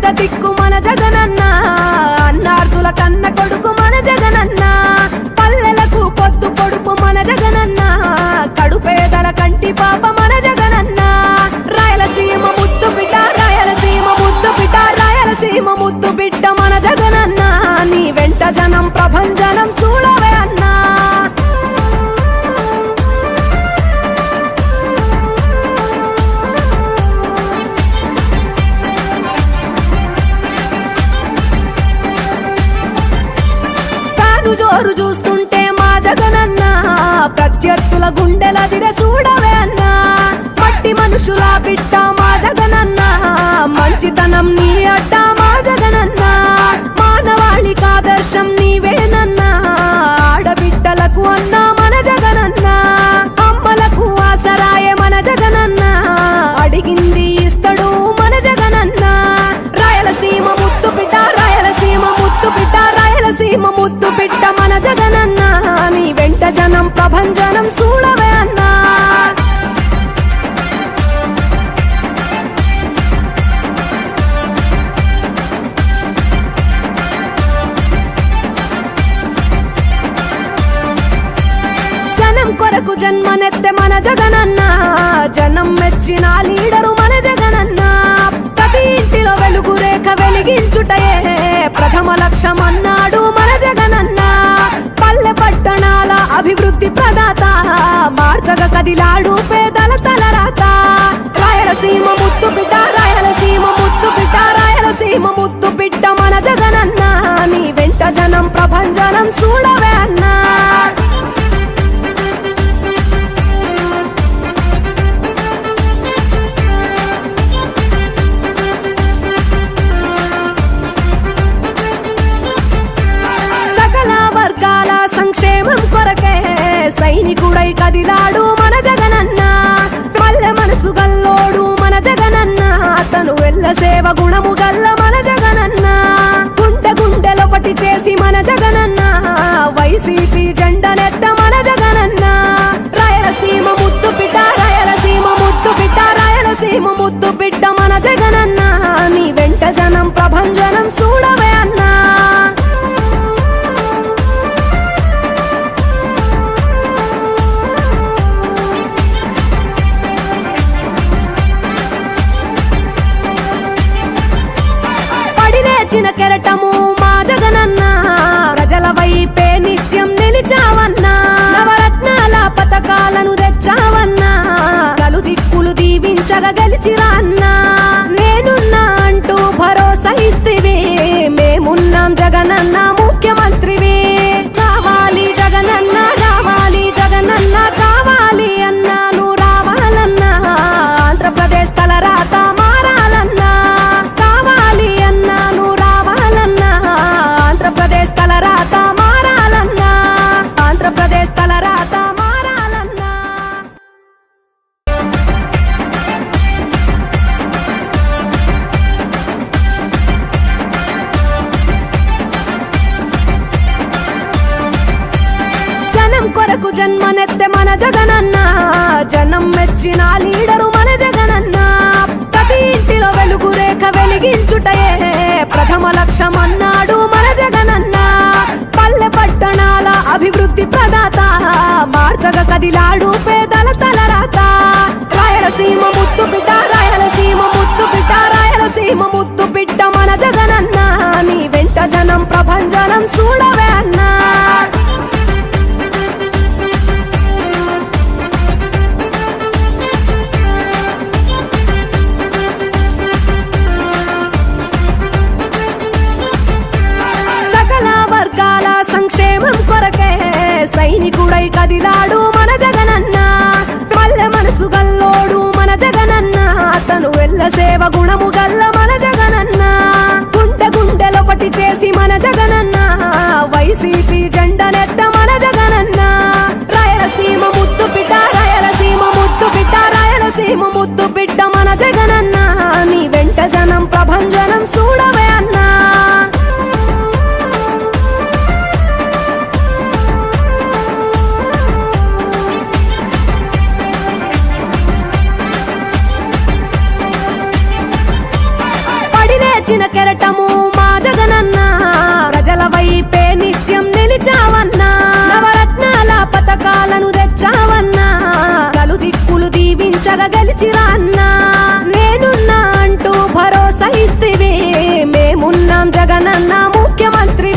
పెద్ద దిక్కు మన జగనన్న, అన్నార్థుల కన్న కొడుకు మన జగనన్న, పల్లెలకు పొద్దు పొడుపు మన జగనన్న, కడుపేదల కంటి పాప మన జగనన్న. రాయలసీమ ముద్దు బిడ్డ, రాయలసీమ ముద్దు బిడ్డ, రాయలసీమ ముద్దు బిడ్డ మన జగనన్న, నీ వెంట జనం ప్రభంజనం చూడవే అన్నా. జోరు చూస్తుంటే మా జగనన్న, ప్రత్యర్థుల గుండెల దిర చూడవే అన్నా. మట్టి మనుషుల బిడ్డ మా జగనన్న, మంచితనం నీ అడ్డ మా జగనన్న, మానవాళికి ఆదర్శం నీవేనన్నా. ఆడబిడ్డలకు అన్నా మన జగనన్న, అమ్మలకు ఆసరాయే మన జగనన్న, అడిగింది ఇస్తడు మన జగనన్న. రాయలసీమ ముద్దు బిడ్డ, రాయలసీమ ముద్దు బిడ్డ, రాయలసీమ ముద్దు బిడ్డ మన జగనన్న, నీ వెంట జనం ప్రభంజనం చూడవే అన్నా. జనం కొరకు జన్మనెత్తే మన జగనన్న, జనం మెచ్చిన లీడరు మన జగనన్న. ప్రతి ఇంటిలో వెలుగు రేఖ వెలిగించుటయే ప్రథమ లక్ష్యం అన్నాడు మన జగనన్న. పల్లె పట్టణాల అభివృద్ధి ప్రదాత, మార్చగ కదిలాడు పేదల తలరాత. రాయలసీమ ముద్దు బిడ్డ, రాయలసీమ ముద్దు బిడ్డ, రాయలసీమ ముద్దు బిడ్డ మన జగనన్న, నీ వెంట జనం ప్రభంజనం చూడవే అన్నా. సంక్షేమం కొరకే సైనికుడై కదిలాడు మన జగనన్న. పల్లె మనసు గల్లోడు మన జగనన్న, అతను వెళ్ళ సేవ గుణము గల్ల మన జగనన్న. గుండె గుండెలొకటి చేసి మన జగనన్న, వైసీపీ జెండనెత్త మన జగనన్న. రాయలసీమ ముద్దు బిడ్డ, రాయలసీమ ముద్దు బిడ్డ, రాయలసీమ ముద్దు బిడ్డ మన జగనన్న, నీ వెంట జనం ప్రభంజనం చూడవే అన్నా. చిన్న కెరటము మా జగనన్న, ప్రజల వైపే నిత్యం నిలిచావన్నా. నవరత్నాల పథకాలను తెచ్చావన్నా, కలు దిక్కులు దీవించగా గెలిచిరా అన్నా. నేనున్నా అంటూ భరోసా ఇస్తివి, మేమున్నాం జగనన్న ముఖ్యమంత్రివి. కావాలి జగనన్న, కావాలి జగనన్న, కావాలి అన్నా నువ్వు రావాలన్నా. ఆంధ్రప్రదేశ్ తలరాత మారాలన్నా, కావాలి అన్నా నువ్వు రావాలన్నా. ఆంధ్రప్రదేశ్ తలరాత మారాలన్నా, ఆంధ్రప్రదేశ్ తలరాత మారాలన్నా. జనం కొరకు జన్మనెత్తే మన జగనన్న, జనం మెచ్చిన లీడరు మన జగనన్న. ప్రతి ఇంటిలో వెలుగు రేఖ వెలిగించుటయే ప్రథమ లక్ష్యం అన్నాడు మన జగనన్న. పల్లె పట్టణాల అభివృద్ధి ప్రదాత, మార్చగ కదిలాడు పేదల తలరాత. రాయలసీమ ముద్దు బిడ్డ, రాయలసీమ ముద్దు బిడ్డ, రాయలసీమ ముద్దు బిడ్డ మన జగనన్న, నీ వెంట జనం ప్రభంజనం చూడవే అన్నా. సంక్షేమం కొరకే సైనికుడై కదిలాడు మన జగనన్న. పల్లె మనసు గల్లోడు మన జగనన్న, అతను వెళ్ళ సేవ గుణము గల్ల మన జగనన్న. గుండె గుండెలొకటి చేసి మన జగనన్న, వైసీపీ జెండనెత్త మన జగనన్న. రాయలసీమ ముద్దు బిడ్డ, రాయలసీమ ముద్దు బిడ్డ, రాయలసీమ ముద్దు బిడ్డ మన జగనన్న, నీ వెంట జనం ప్రభంజనం చూడవే అన్నా. గెలిచిన కెరటము మా జగనన్న ప్రజల వైపే నిత్యం నిలిచావన్నా నవరత్నాల పథకాలను తెచ్చావన్నా కలు దిక్కులు దీవించగా గెలిచిరా అన్నా నేనున్నా అంటూ భరోసా ఇస్తివి మేమున్నాం జగనన్న ముఖ్యమంత్రి